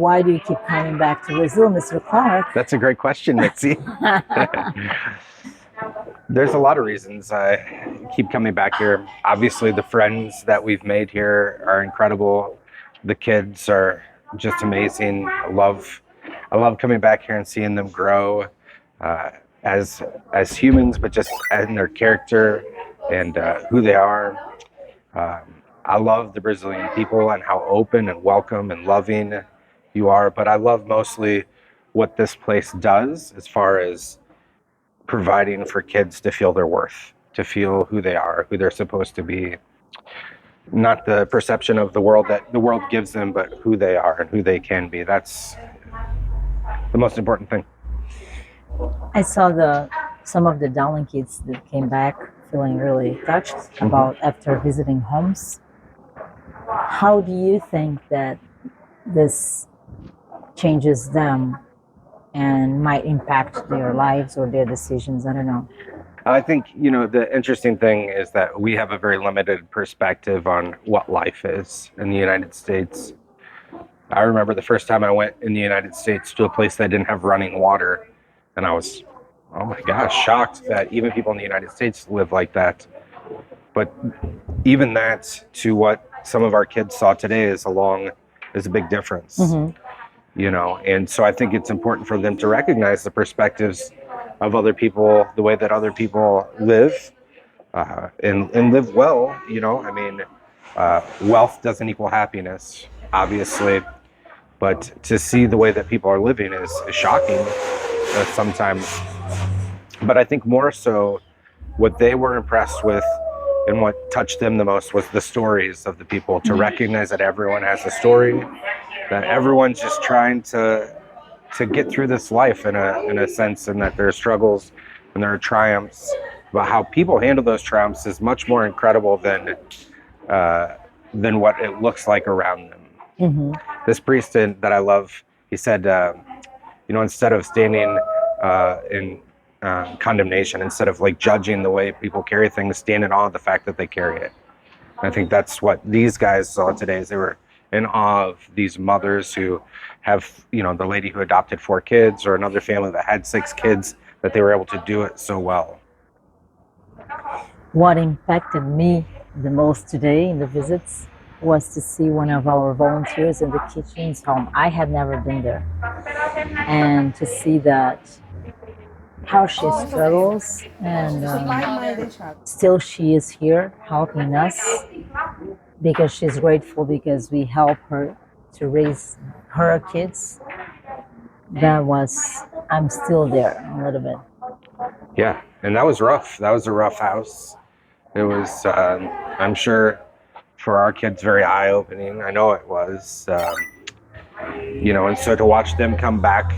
why do you keep coming back to Brazil, Mr. Clark? That's a great question, Mitzi. There's a lot of reasons I keep coming back here. Obviously, the friends that we've made here are incredible. The kids are just amazing. I love coming back here and seeing them grow as humans, but just in their character and who they are. I love the Brazilian people and how open and welcome and loving you are, but I love mostly what this place does as far as providing for kids to feel their worth, to feel who they are, who they're supposed to be. Not the perception of the world that the world gives them, but who they are and who they can be. That's the most important thing. I saw some of the Dowling kids that came back feeling really touched about after visiting homes. How do you think that this changes them and might impact their lives or their decisions? I don't know. I think, the interesting thing is that we have a very limited perspective on what life is in the United States. I remember the first time I went in the United States to a place that didn't have running water, and I was, oh my gosh, shocked that even people in the United States live like that. But even that to what some of our kids saw today is a big difference. And so I think it's important for them to recognize the perspectives of other people, the way that other people live, and live well. Wealth doesn't equal happiness, obviously, but to see the way that people are living is shocking sometimes. But I think more so what they were impressed with and what touched them the most was the stories of the people, to recognize that everyone has a story, that everyone's just trying to get through this life in a sense, and that there are struggles and there are triumphs. But how people handle those triumphs is much more incredible than what it looks like around them. This priest that I love, he said, instead of standing in condemnation, instead of judging the way people carry things, stand in awe of the fact that they carry it. And I think that's what these guys saw today, is they were in awe of these mothers who have, the lady who adopted 4 kids, or another family that had 6 kids, that they were able to do it so well. What impacted me the most today in the visits was to see one of our volunteers in the kitchen's home. I had never been there. And to see how she struggles, and still she is here helping us, because she's grateful because we help her to raise her kids. I'm still there a little bit. Yeah, and that was rough. That was a rough house. It was, I'm sure, for our kids, very eye-opening. I know it was. And so to watch them come back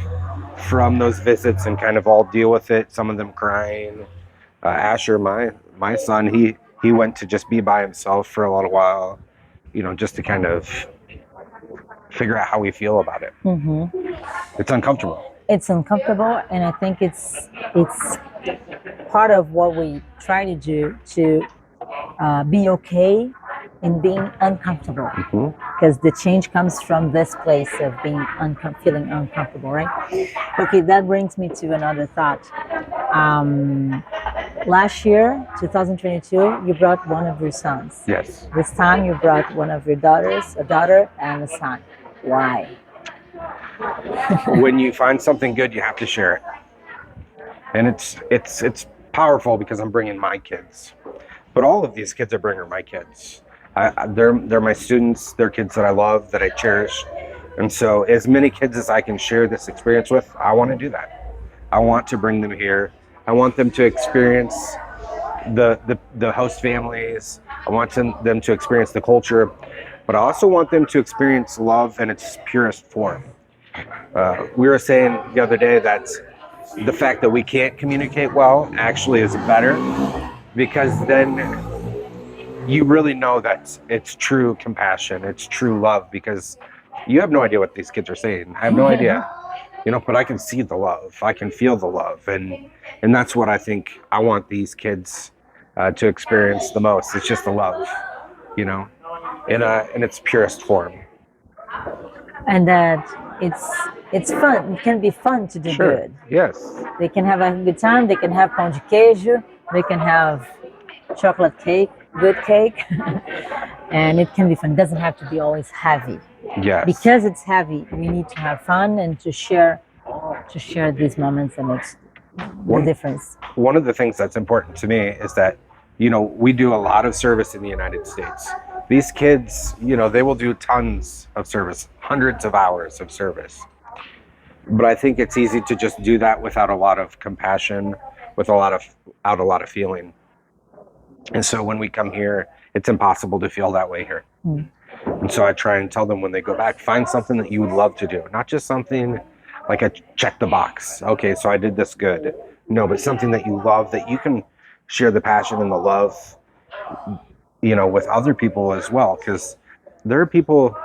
from those visits and kind of all deal with it, some of them crying. Asher, my son, he went to just be by himself for a little while, just to kind of figure out how we feel about it. It's uncomfortable. It's uncomfortable, and I think it's part of what we try to do to be okay in being uncomfortable, because the change comes from this place of being feeling uncomfortable, right? Okay, that brings me to another thought. Last year, 2022, you brought one of your sons. Yes. This time you brought one of your daughters, a daughter and a son. Why? When you find something good, you have to share it. And it's powerful because I'm bringing my kids. But all of these kids are bringing my kids. They're my students. They're kids that I love, that I cherish. And so as many kids as I can share this experience with, I want to do that. I want to bring them here. I want them to experience the host families. I want them to experience the culture. But I also want them to experience love in its purest form. We were saying the other day that the fact that we can't communicate well actually is better, because then you really know that it's true compassion, it's true love, because you have no idea what these kids are saying. I have no idea, but I can see the love, I can feel the love, and that's what I think I want these kids to experience the most. It's just the love, in its purest form. And that it's fun. It can be fun to do Sure. good. Yes. They can have a good time. They can have pão de queijo. They can have chocolate cake, good cake, and it can be fun. It doesn't have to be always heavy. Yes. Because it's heavy, we need to have fun and to share these moments that makes the difference. One of the things that's important to me is that, you know, we do a lot of service in the United States. These kids, you know, they will do tons of service, hundreds of hours of service. But I think it's easy to just do that without a lot of compassion, without a lot of feeling. And so when we come here, it's impossible to feel that way here. Mm. And so I try and tell them when they go back, find something that you would love to do, not just something like a check the box. Okay, so I did this good. No, but something that you love, that you can share the passion and the love, you know, with other people as well. Because there are people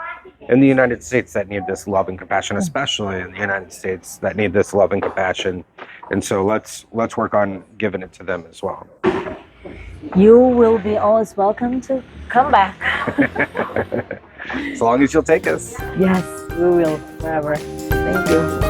in the United States that need this love and compassion, especially in the United States, that need this love and compassion. And so let's work on giving it to them as well. You will be always welcome to come back. As long as you'll take us. Yes, we will, forever. Thank you.